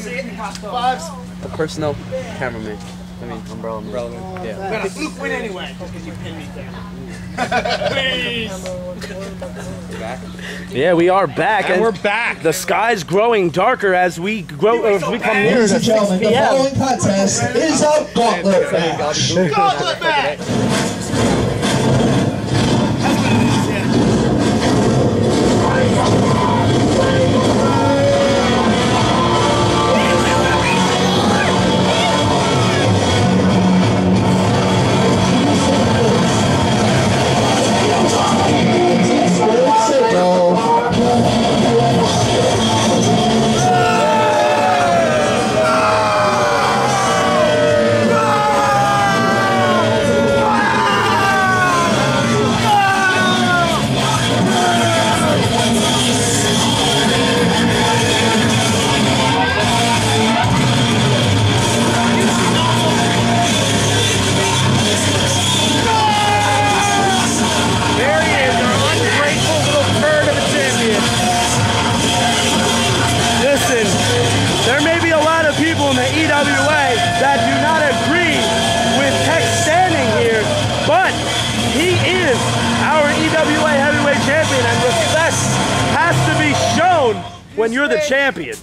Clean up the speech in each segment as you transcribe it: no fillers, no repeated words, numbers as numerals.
The personnel cameraman. I mean, umbrella man. Yeah. We're gonna fluke win anyway, just because you pinned me down. Please. We're back. Yeah, we are back, and we're back. The sky's growing darker as we grow. As we come near to 6 p.m. The following contest is a gauntlet match. Gauntlet match. When you're the champion.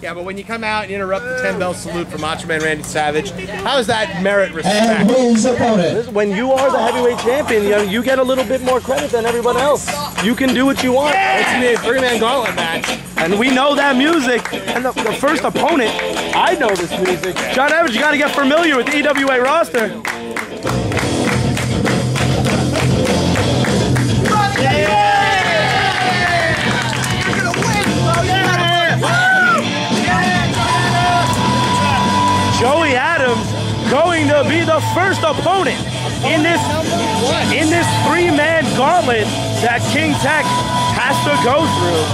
Yeah, but when you come out and interrupt the 10-bell salute from Macho Man Randy Savage, how does that merit respect? And his opponent. When you are the heavyweight champion, you get a little bit more credit than everyone else. You can do what you want. It's going to be a three-man gauntlet match. And we know that music. And the first opponent, I know this music. John Evans, you got to get familiar with the EWA roster. Joey Adams going to be the first opponent in this three-man gauntlet that King Tech has to go through.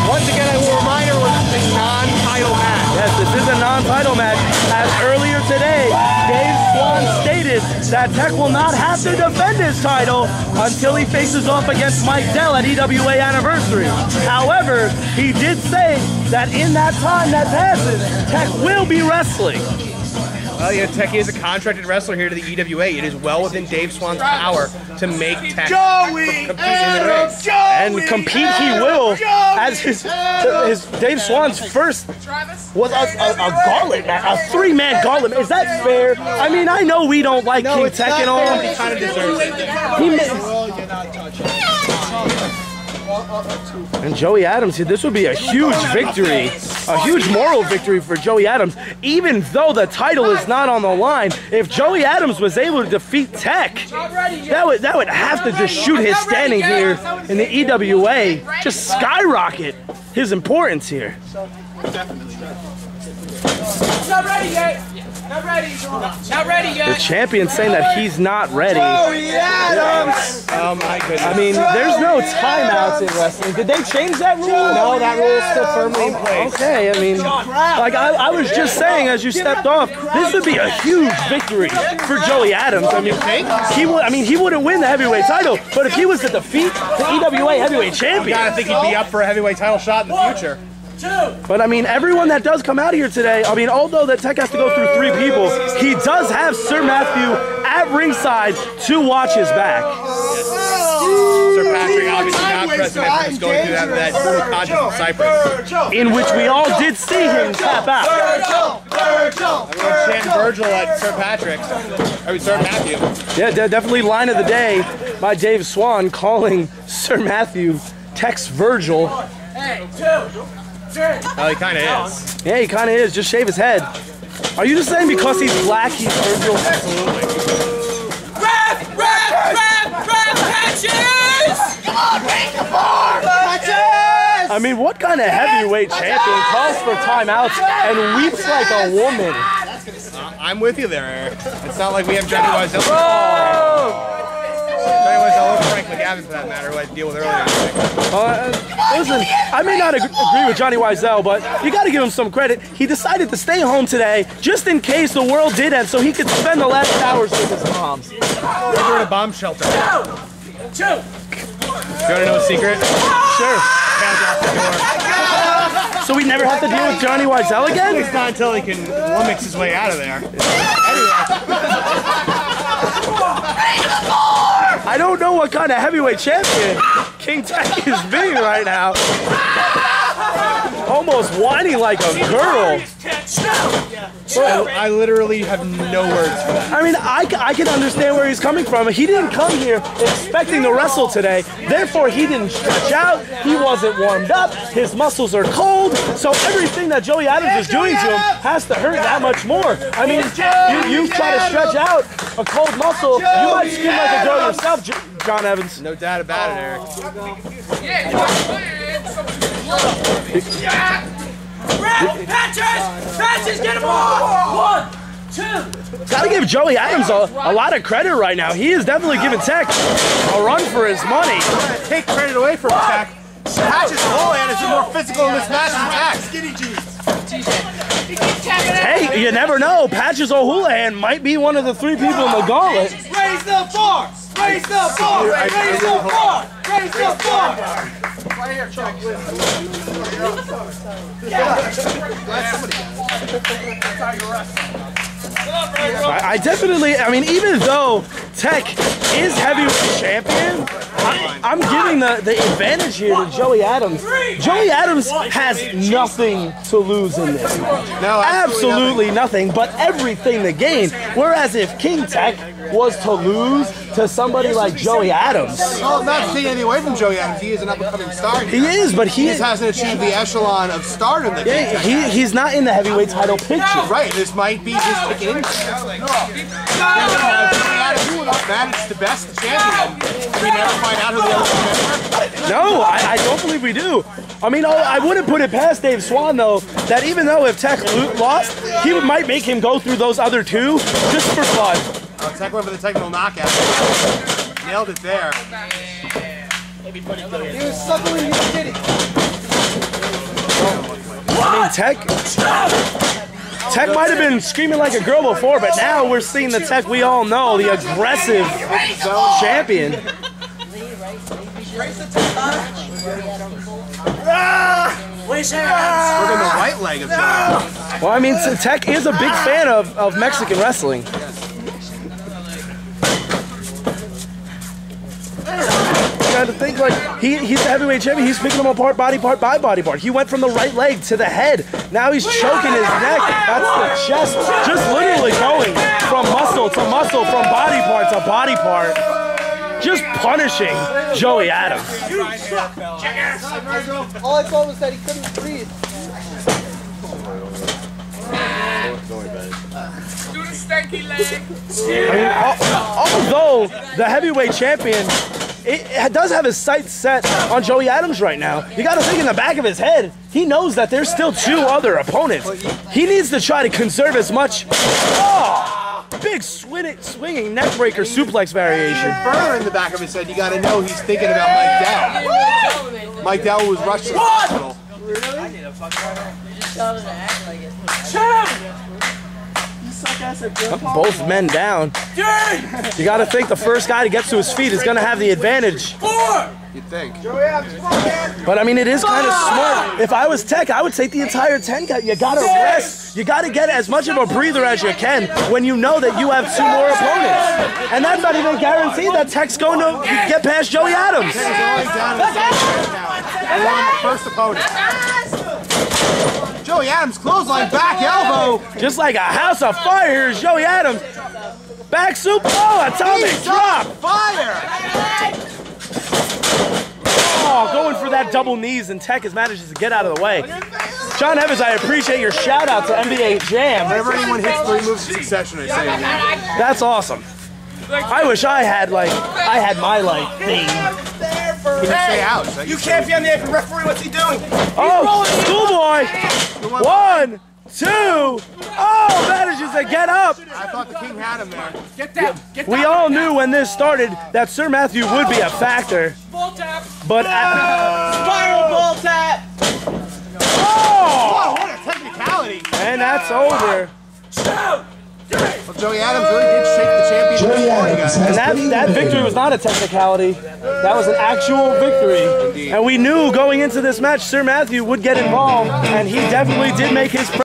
Once again, I will remind everyone this is a non-title match. Yes, this is a non-title match. As earlier today, Dave Swan stated that Tech will not have to defend his title until he faces off against Mike Dell at EWA Anniversary. However, he did say that in that time that passes, Tech will be wrestling. Well, yeah, Tech is a contracted wrestler here to the EWA. It is well within Dave Swan's power to make Tech compete in the ring. And compete he will, as his Dave Swan's first was a gauntlet match, a three-man gauntlet. Is that fair? I mean, I know we don't like King Tech and all. He kind of deserves it. And Joey Adams here, this would be a huge victory, a huge moral victory for Joey Adams. Even though the title is not on the line, if Joey Adams was able to defeat Tech, that would have to just shoot his standing here in the EWA, just skyrocket his importance here. Not ready yet. Not ready. Not ready yet. The champion's saying that he's not ready. Joey Adams! Oh my goodness. I mean, there's no timeouts in wrestling. Did they change that rule? No, that rule is still firmly in place. Okay, I mean, like I was just saying as you stepped off, this would be a huge victory for Joey Adams. I mean, he wouldn't win the heavyweight title, but if he was to defeat the EWA heavyweight champion, I think he'd be up for a heavyweight title shot in the future. But I mean, everyone that does come out here today, I mean, although that Tech has to go through 3 people, he does have Sir Matthew at ringside to watch his back. Yes. Sir Patrick obviously not present as he was going through that brutal contest in Cyprus. In which we all did see him tap out. Everyone chanting Virgil at Sir Patrick's. I mean, Sir Matthew. Yeah, definitely line of the day by Dave Swan calling Sir Matthew Tech's Virgil. Hey, 2, 3. Well, he kind of is. Yeah, he kind of is. Just shave his head. Are you just saying because he's black, he's Virgil? Absolutely. Patches! Come on, break the bar! Patches! I mean, what kind of heavyweight champion calls for timeouts and weeps like a woman? I'm with you there, Eric. It's not like we have Johnny Wiseau. Frank McGavin, for that matter, who I had to deal with earlier. Listen, I may not agree with Johnny Wiseau, but you got to give him some credit. He decided to stay home today just in case the world did end, so he could spend the last hours with his moms. We're in a bomb shelter. 2. You want to know a secret? Sure. we never have to deal with Johnny Weisel again? It's not until he can lummox his way out of there. I don't know what kind of heavyweight champion King Tech is being right now. Almost whining like a girl. I literally have no words for that. I mean, I can understand where he's coming from. He didn't come here expecting to wrestle today. Therefore, he didn't stretch out. He wasn't warmed up. His muscles are cold. So everything that Joey Adams is doing to him has to hurt that much more. I mean, you try to stretch out a cold muscle, you might scream like a girl yourself, John Evans. No doubt about it, Eric. Patches, get him on! 1, 2. Gotta give Joey Adams a lot of credit right now. He is definitely giving Tech a run for his money. Take credit away from Tech. Patches Holohan is more physical in this match than Tech. Skinny jeans. Hey, you never know. Patches O'Houlihan might be one of the 3 people in the gauntlet. Raise the bar! Raise the bar! Raise the bar! Raise the bar! Right here, Chuck. I definitely, I mean, even though Tech is heavyweight champion, I'm giving the advantage here to Joey Adams. Joey Adams has nothing to lose in this. No, absolutely nothing, but everything to gain. Whereas if King Tech was to lose to somebody like Joey Adams. Well, not taking anything away from Joey Adams. He is an up-and-coming star. He is, but he hasn't achieved the echelon of stardom that King Tech has. He's not in the heavyweight title picture. Right, this might be his ticket in. Manage the best champion. We never find out who the other champion is. No, I don't believe we do. I mean, I wouldn't put it past Dave Swan, though, that even though if Tech lost, he might make him go through those other 2 just for fun. Tech went for the technical knockout. Nailed it there. He was suckling his titty. I mean, Tech might have been screaming like a girl before, but now we're seeing the Tech we all know, the aggressive champion. Look at the right leg of Joey. Well, I mean, Tech is a big fan of Mexican wrestling. You got to think, like, he's the heavyweight champion. He's picking them apart body part by body part. He went from the right leg to the head. Now he's choking his neck. That's the chest. Just literally going from muscle to muscle, from body part to body part. Just punishing Joey Adams. All I saw was that he couldn't breathe. Do the stanky leg. I mean, although the heavyweight champion, it does have his sights set on Joey Adams right now. You got to think in the back of his head, he knows that there's still 2 other opponents. He needs to try to conserve as much. Oh, big swinging neck breaker suplex variation. Further in the back of his head, you got to know he's thinking about Mike Dell. Mike Dell was rushed to the hospital. Both men down. You got to think the first guy to get to his feet is going to have the advantage. You'd think. But I mean, it is kind of smart. If I was Tech, I would take the entire 10 count. You got to rest. You got to get as much of a breather as you can when you know that you have 2 more opponents. And that's not even guaranteed that Tech's going to get past Joey Adams. First opponent. Joey Adams clothesline back elbow. Just like a house of fire, here's Joey Adams. Back soup. Oh, atomic drop. Fire. Oh, going for that double knees, and Tech has managed to get out of the way. John Evans, I appreciate your shout out to NBA Jam. Whenever anyone hits 3 moves in succession, I say it. That's awesome. I wish I had my thing. Can you stay out? You can't be on the apron, referee. What's he doing? Oh, schoolboy. 1, 2. Oh, manages to get up. I thought the king had him there. Get down. Get down. We all knew when this started that Sir Matthew would be a factor. Ball tap. But Spiral ball tap. oh, What a technicality. and that's over. 2, 3. Joey Adams really did shake the championship Joey before, you Adams guys. has And that victory was not a technicality. That was an actual victory. And we knew going into this match, Sir Matthew would get involved, and he definitely did make his